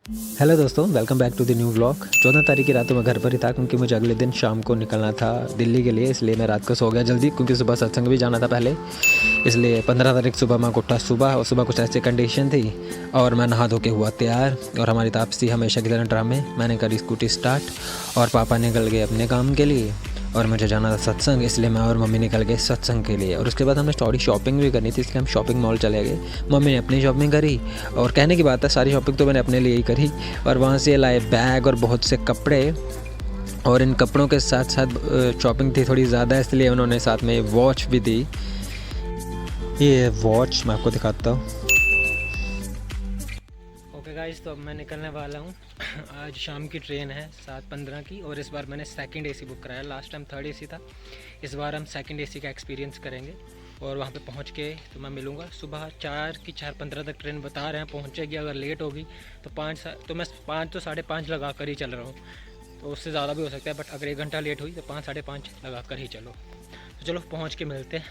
Hello दोस्तों, welcome back to the new vlog. 14 तारीख की रात में घर पर ही था क्योंकि मुझे अगले दिन शाम को निकलना था दिल्ली के लिए, इसलिए मैं रात को सो गया जल्दी क्योंकि सुबह सत्संग भी जाना था पहले। इसलिए 15 तारीख सुबह मैं उठा सुबह, और सुबह कुछ ऐसी कंडीशन थी और मैं नहा धो के हुआ तैयार। और हमारी तापसी हमेशा की तरह ड्रामे, मैंने करी स्कूटी स्टार्ट और पापा निकल गए अपने काम के लिए और मुझे जाना था सत्संग, इसलिए मैं और मम्मी निकल गए सत्संग के लिए। और उसके बाद हमने थोड़ी शॉपिंग भी करनी थी, इसलिए हम शॉपिंग मॉल चले गए। मम्मी ने अपनी शॉपिंग करी और कहने की बात है सारी शॉपिंग तो मैंने अपने लिए ही करी। और वहाँ से लाए बैग और बहुत से कपड़े, और इन कपड़ों के साथ साथ शॉपिंग थी थोड़ी ज़्यादा, इसलिए उन्होंने साथ में वॉच भी दी। ये वॉच मैं आपको दिखाता हूँ। ओके गाइस, तो अब मैं निकलने वाला हूँ। आज शाम की ट्रेन है 7:15 की, और इस बार मैंने सेकंड एसी बुक कराया। लास्ट टाइम थर्ड एसी था, इस बार हम सेकंड एसी का एक्सपीरियंस करेंगे। और वहाँ पे पहुँच के तो मैं मिलूँगा सुबह 4:15 तक ट्रेन बता रहे हैं पहुँचेगी। अगर लेट होगी तो मैं 5 तो 5:30 लगा कर ही चल रहा हूँ, तो उससे ज़्यादा भी हो सकता है, बट अगर 1 घंटा लेट हुई तो 5 5:30 लगा कर ही चलो। तो चलो पहुँच के मिलते हैं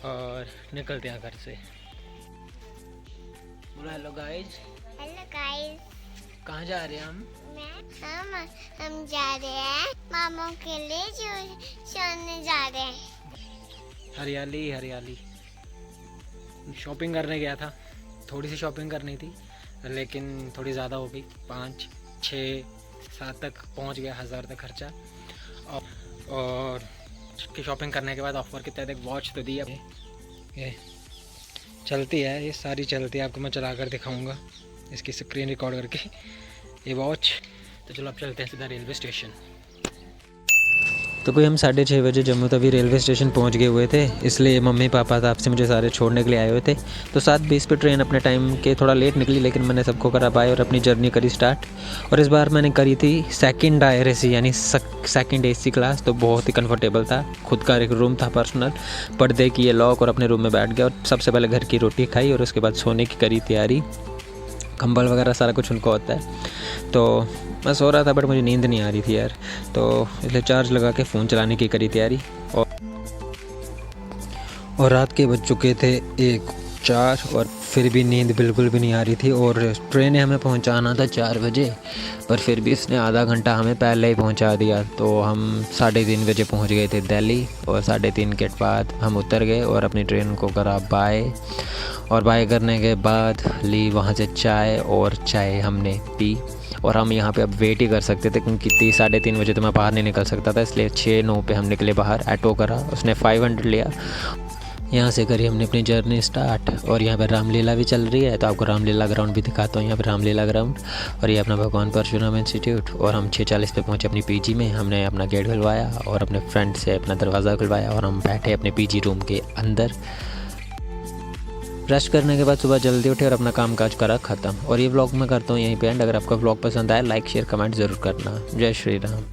और निकलते हैं घर से। बोलो हेलो गाइज। हेलो गाइस, कहाँ जा रहे हैं हम? हम जा रहे हैं मामू के लिए जो सोने जा रहे हैं। हरियाली हरियाली। शॉपिंग करने गया था, थोड़ी सी शॉपिंग करनी थी लेकिन थोड़ी ज़्यादा हो गई, 5 6 7 तक पहुंच गया, 1000 तक खर्चा। और की शॉपिंग करने के बाद ऑफर के तहत एक वॉच तो दी। ये चलती है, ये सारी चलती है, आपको मैं चला कर दिखाऊँगा इसकी स्क्रीन रिकॉर्ड करके ये वॉच। तो चलो अब चलते हैं सीधा रेलवे स्टेशन। तो कोई हम 6:30 बजे जम्मू तवी रेलवे स्टेशन पहुंच गए हुए थे, इसलिए मम्मी पापा था आपसे मुझे सारे छोड़ने के लिए आए हुए थे। तो 7:20 पे ट्रेन अपने टाइम के थोड़ा लेट निकली, लेकिन मैंने सबको करा पाए और अपनी जर्नी करी स्टार्ट। और इस बार मैंने करी थी सेकंड टायर एसी यानी सेकंड एसी क्लास, तो बहुत ही कंफर्टेबल था। खुद का एक रूम था पर्सनल, पर्दे किए लॉक और अपने रूम में बैठ गया और सबसे पहले घर की रोटी खाई और उसके बाद सोने की करी तैयारी। कंबल वगैरह सारा कुछ उनको होता है। तो मैं सो रहा था बट मुझे नींद नहीं आ रही थी यार, तो इसलिए चार्ज लगा के फ़ोन चलाने की करी तैयारी। और रात के बज चुके थे 1:04 और फिर भी नींद बिल्कुल भी नहीं आ रही थी। और ट्रेन ने हमें पहुंचाना था 4 बजे, पर फिर भी इसने आधा घंटा हमें पहले ही पहुंचा दिया। तो हम 3:30 बजे पहुंच गए थे दिल्ली, और 3:30 के बाद हम उतर गए और अपनी ट्रेन को करा बाय। और बाय करने के बाद ली वहाँ से चाय, और चाय हमने पी। और हम यहाँ पे अब वेट ही कर सकते थे क्योंकि 3-3:30 बजे तो मैं बाहर नहीं निकल सकता था, इसलिए 6-9 पे हम निकले बाहर। ऑटो करा, उसने 500 लिया। यहाँ से करी हमने अपनी जर्नी स्टार्ट। और यहाँ पर रामलीला भी चल रही है, तो आपको रामलीला ग्राउंड भी दिखाता हूँ। यहाँ पर रामलीला ग्राउंड, और ये अपना भगवान परशुराम इंस्टीट्यूट। और हम 6:40 पे पहुँचे अपनी पीजी में। हमने अपना गेट खुलवाया और अपने फ्रेंड से अपना दरवाज़ा खुलवाया और हम बैठे अपने पीजी रूम के अंदर। ब्रश करने के बाद सुबह जल्दी उठे और अपना काम काज करा ख़त्म। और ये व्लॉग मैं करता हूँ यहीं पे एंड। अगर आपका व्लॉग पसंद आए लाइक शेयर कमेंट ज़रूर करना। जय श्री राम।